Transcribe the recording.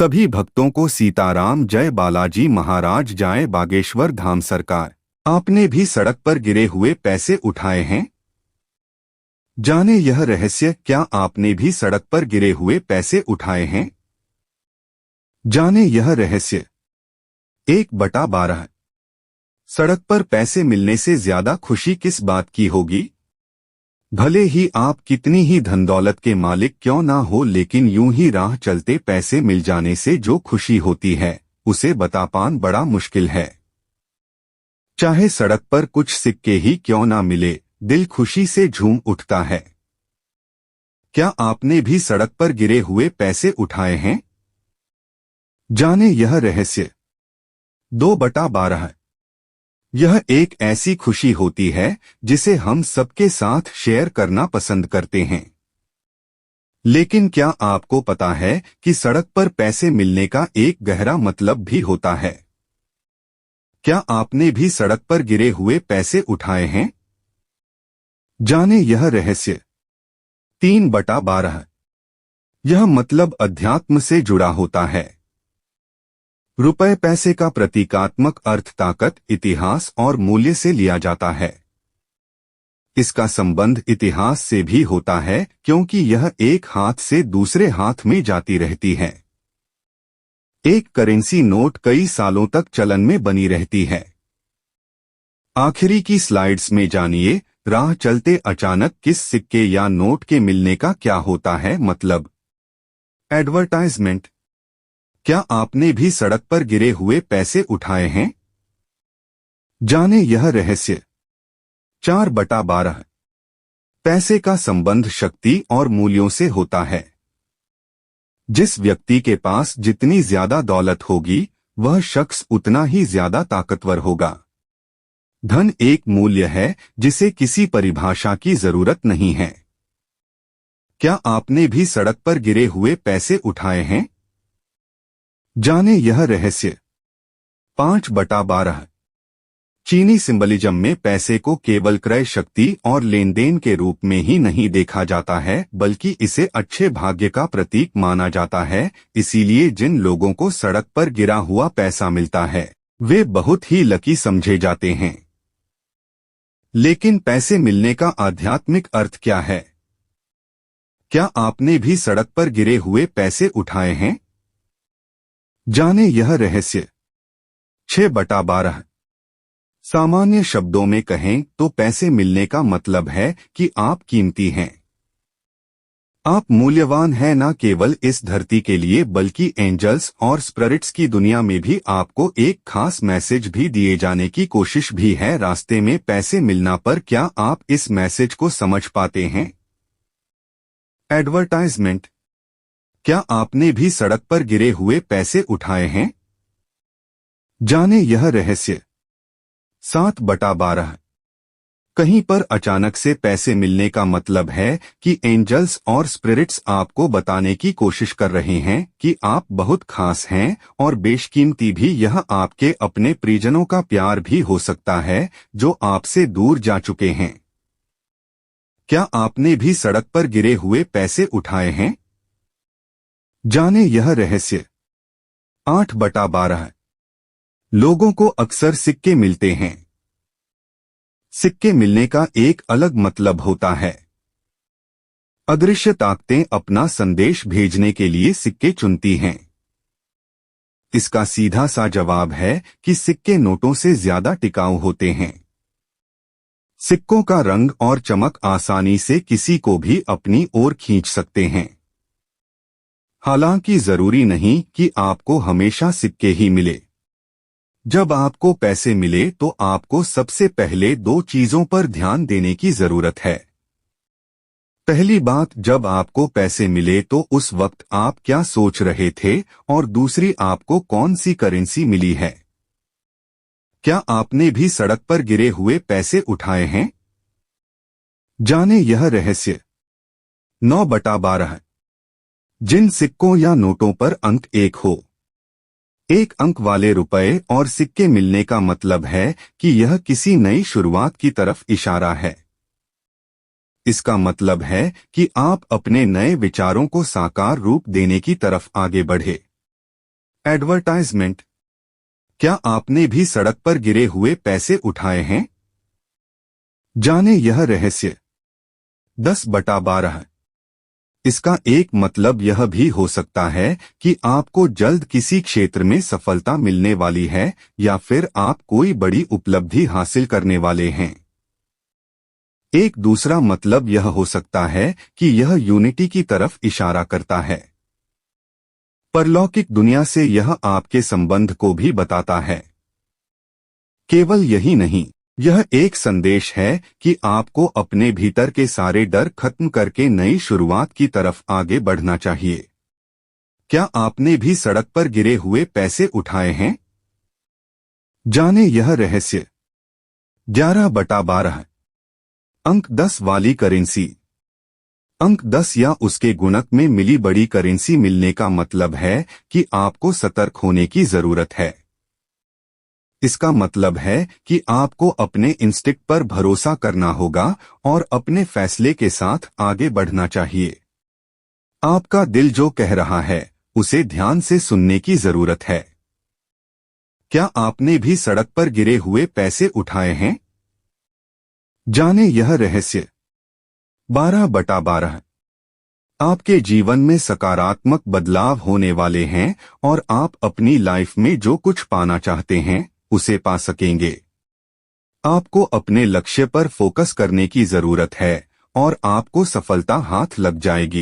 सभी भक्तों को सीताराम जय बालाजी महाराज जाए बागेश्वर धाम सरकार। आपने भी सड़क पर गिरे हुए पैसे उठाए हैं? जाने यह रहस्य। क्या आपने भी सड़क पर गिरे हुए पैसे उठाए हैं? जाने यह रहस्य। 1/12। सड़क पर पैसे मिलने से ज्यादा खुशी किस बात की होगी? भले ही आप कितनी ही धन दौलत के मालिक क्यों ना हो, लेकिन यूं ही राह चलते पैसे मिल जाने से जो खुशी होती है उसे बता पाना बड़ा मुश्किल है। चाहे सड़क पर कुछ सिक्के ही क्यों ना मिले, दिल खुशी से झूम उठता है। क्या आपने भी सड़क पर गिरे हुए पैसे उठाए हैं? जाने यह रहस्य। 2/12। यह एक ऐसी खुशी होती है जिसे हम सबके साथ शेयर करना पसंद करते हैं। लेकिन क्या आपको पता है कि सड़क पर पैसे मिलने का एक गहरा मतलब भी होता है? क्या आपने भी सड़क पर गिरे हुए पैसे उठाए हैं? जाने यह रहस्य। 3/12। यह मतलब अध्यात्म से जुड़ा होता है। रुपए पैसे का प्रतीकात्मक अर्थ ताकत, इतिहास और मूल्य से लिया जाता है। इसका संबंध इतिहास से भी होता है क्योंकि यह एक हाथ से दूसरे हाथ में जाती रहती है। एक करेंसी नोट कई सालों तक चलन में बनी रहती है। आखिरी की स्लाइड्स में जानिए, राह चलते अचानक किस सिक्के या नोट के मिलने का क्या होता है मतलब। एडवर्टाइजमेंट। क्या आपने भी सड़क पर गिरे हुए पैसे उठाए हैं? जाने यह रहस्य। 4/12। पैसे का संबंध शक्ति और मूल्यों से होता है। जिस व्यक्ति के पास जितनी ज्यादा दौलत होगी, वह शख्स उतना ही ज्यादा ताकतवर होगा। धन एक मूल्य है जिसे किसी परिभाषा की जरूरत नहीं है। क्या आपने भी सड़क पर गिरे हुए पैसे उठाए हैं? जाने यह रहस्य। 5/12। चीनी सिंबलिज्म में पैसे को केवल क्रय शक्ति और लेन देन के रूप में ही नहीं देखा जाता है, बल्कि इसे अच्छे भाग्य का प्रतीक माना जाता है। इसीलिए जिन लोगों को सड़क पर गिरा हुआ पैसा मिलता है, वे बहुत ही लकी समझे जाते हैं। लेकिन पैसे मिलने का आध्यात्मिक अर्थ क्या है? क्या आपने भी सड़क पर गिरे हुए पैसे उठाए हैं? जाने यह रहस्य। 6/12। सामान्य शब्दों में कहें तो पैसे मिलने का मतलब है कि आप कीमती हैं। आप मूल्यवान हैं, न केवल इस धरती के लिए बल्कि एंजल्स और स्पिरिट्स की दुनिया में भी आपको एक खास मैसेज भी दिए जाने की कोशिश भी है। रास्ते में पैसे मिलना पर क्या आप इस मैसेज को समझ पाते हैं? एडवर्टाइजमेंट। क्या आपने भी सड़क पर गिरे हुए पैसे उठाए हैं? जाने यह रहस्य। 7/12। कहीं पर अचानक से पैसे मिलने का मतलब है कि एंजल्स और स्पिरिट्स आपको बताने की कोशिश कर रहे हैं कि आप बहुत खास हैं और बेशकीमती भी। यह आपके अपने परिजनों का प्यार भी हो सकता है जो आपसे दूर जा चुके हैं। क्या आपने भी सड़क पर गिरे हुए पैसे उठाए हैं? जाने यह रहस्य। 8/12। लोगों को अक्सर सिक्के मिलते हैं। सिक्के मिलने का एक अलग मतलब होता है। अदृश्य ताकतें अपना संदेश भेजने के लिए सिक्के चुनती हैं। इसका सीधा सा जवाब है कि सिक्के नोटों से ज्यादा टिकाऊ होते हैं। सिक्कों का रंग और चमक आसानी से किसी को भी अपनी ओर खींच सकते हैं। हालांकि जरूरी नहीं कि आपको हमेशा सिक्के ही मिले। जब आपको पैसे मिले तो आपको सबसे पहले 2 चीजों पर ध्यान देने की जरूरत है। पहली बात, जब आपको पैसे मिले तो उस वक्त आप क्या सोच रहे थे, और दूसरी, आपको कौन सी करेंसी मिली है। क्या आपने भी सड़क पर गिरे हुए पैसे उठाए हैं? जाने यह रहस्य। 9/12। जिन सिक्कों या नोटों पर अंक 1 हो। 1 अंक वाले रुपए और सिक्के मिलने का मतलब है कि यह किसी नई शुरुआत की तरफ इशारा है। इसका मतलब है कि आप अपने नए विचारों को साकार रूप देने की तरफ आगे बढ़े। एडवर्टाइजमेंट। क्या आपने भी सड़क पर गिरे हुए पैसे उठाए हैं? जाने यह रहस्य। 10/12। इसका एक मतलब यह भी हो सकता है कि आपको जल्द किसी क्षेत्र में सफलता मिलने वाली है या फिर आप कोई बड़ी उपलब्धि हासिल करने वाले हैं। एक दूसरा मतलब यह हो सकता है कि यह यूनिटी की तरफ इशारा करता है। परलौकिक दुनिया से यह आपके संबंध को भी बताता है। केवल यही नहीं, यह एक संदेश है कि आपको अपने भीतर के सारे डर खत्म करके नई शुरुआत की तरफ आगे बढ़ना चाहिए। क्या आपने भी सड़क पर गिरे हुए पैसे उठाए हैं? जाने यह रहस्य। 11/12। अंक 10 वाली करेंसी। अंक 10 या उसके गुणक में मिली बड़ी करेंसी मिलने का मतलब है कि आपको सतर्क होने की जरूरत है। इसका मतलब है कि आपको अपने इंस्टिक्ट पर भरोसा करना होगा और अपने फैसले के साथ आगे बढ़ना चाहिए। आपका दिल जो कह रहा है उसे ध्यान से सुनने की जरूरत है। क्या आपने भी सड़क पर गिरे हुए पैसे उठाए हैं? जाने यह रहस्य। 12/12। आपके जीवन में सकारात्मक बदलाव होने वाले हैं और आप अपनी लाइफ में जो कुछ पाना चाहते हैं उसे पा सकेंगे। आपको अपने लक्ष्य पर फोकस करने की जरूरत है और आपको सफलता हाथ लग जाएगी।